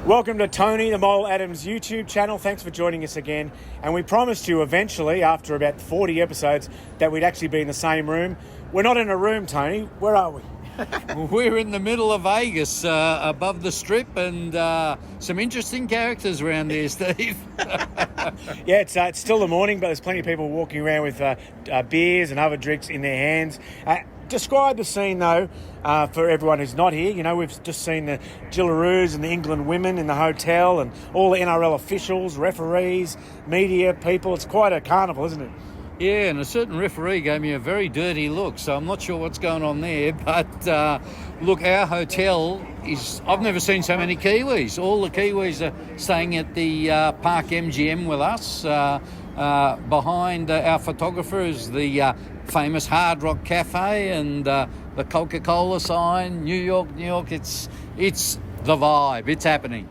Welcome to Tony the Mole Adams YouTube channel. Thanks for joining us again. And we promised you eventually, after about 40 episodes, that we'd actually be in the same room. We're not in a room, Tony. Where are we? We're in the middle of Vegas, above the strip, and some interesting characters around there, Steve. Yeah, it's still the morning, but there's plenty of people walking around with beers and other drinks in their hands. Describe the scene, though, for everyone who's not here. You know, we've just seen the Jillaroos and the England women in the hotel and all the NRL officials, referees, media people. It's quite a carnival, isn't it? Yeah, and a certain referee gave me a very dirty look, so I'm not sure what's going on there. But, look, our hotel is... I've never seen so many Kiwis. All the Kiwis are staying at the Park MGM with us. Behind our photographer is the famous Hard Rock Cafe and the Coca-Cola sign. New York, it's the vibe. It's happening.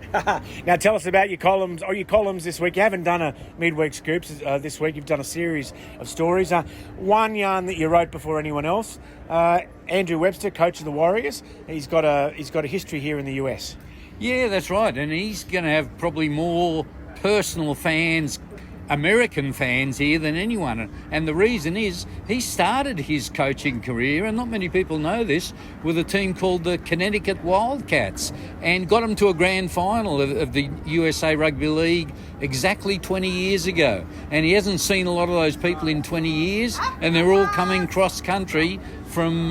Now tell us about your columns this week. You haven't done a Midweek Scoops this week. You've done a series of stories. One yarn that you wrote before anyone else. Andrew Webster, coach of the Warriors. He's got a history here in the US. Yeah, that's right. And he's going to have probably more personal fans, American fans here than anyone. And the reason is he started his coaching career, and not many people know this, with a team called the Connecticut Wildcats and got them to a grand final of the USA Rugby League exactly 20 years ago. And he hasn't seen a lot of those people in 20 years, and they're all coming cross-country from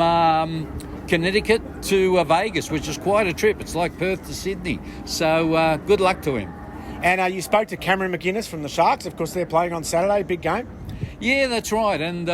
Connecticut to Vegas, which is quite a trip. It's like Perth to Sydney. So good luck to him. And you spoke to Cameron McInnes from the Sharks. Of course, they're playing on Saturday, big game. Yeah, that's right. And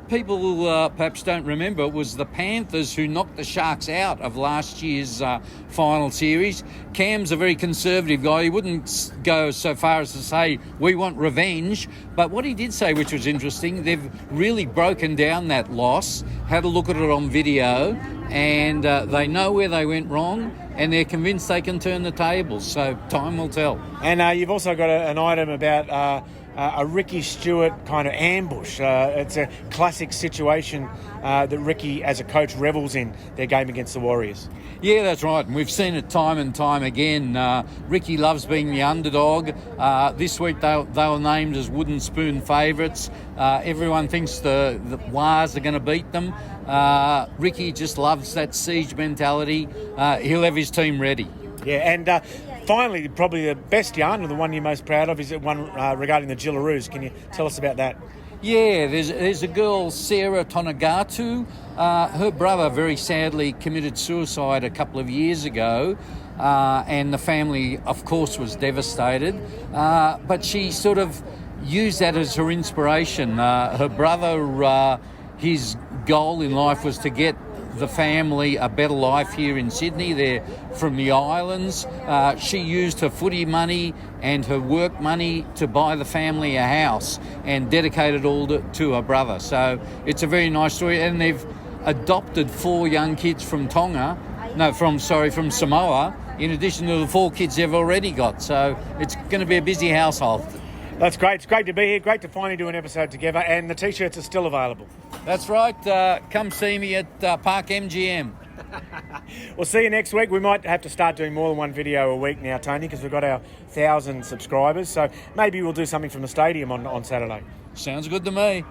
people perhaps don't remember, it was the Panthers who knocked the Sharks out of last year's final series. Cam's a very conservative guy. He wouldn't go so far as to say, we want revenge. But what he did say, which was interesting, they've really broken down that loss, had a look at it on video, and they know where they went wrong, and they're convinced they can turn the tables. So time will tell. And you've also got an item about a Ricky Stewart kind of ambush. It's a classic situation that Ricky, as a coach, revels in their game against the Warriors. Yeah, that's right. And we've seen it time and time again. Ricky loves being the underdog. This week they were named as wooden spoon favourites. Everyone thinks the Wars are going to beat them. Ricky just loves that siege mentality. He'll have his team ready. Yeah, and finally, probably the best yarn, or the one you're most proud of, is the one regarding the Jillaroos. Can you tell us about that? Yeah, there's a girl, Sarah Tonegatu. Her brother very sadly committed suicide a couple of years ago, and the family, of course, was devastated. But she sort of used that as her inspiration. Her brother, his goal in life was to get the family a better life here in Sydney. They're from the islands. She used her footy money and her work money to buy the family a house and dedicated all to her brother. So it's a very nice story. And they've adopted 4 young kids from Samoa, in addition to the 4 kids they've already got. So it's going to be a busy household. That's great. It's great to be here. Great to finally do an episode together. And the T-shirts are still available. That's right. Come see me at Park MGM. We'll see you next week. We might have to start doing more than one video a week now, Tony, because we've got our 1,000 subscribers. So maybe we'll do something from the stadium on Saturday. Sounds good to me.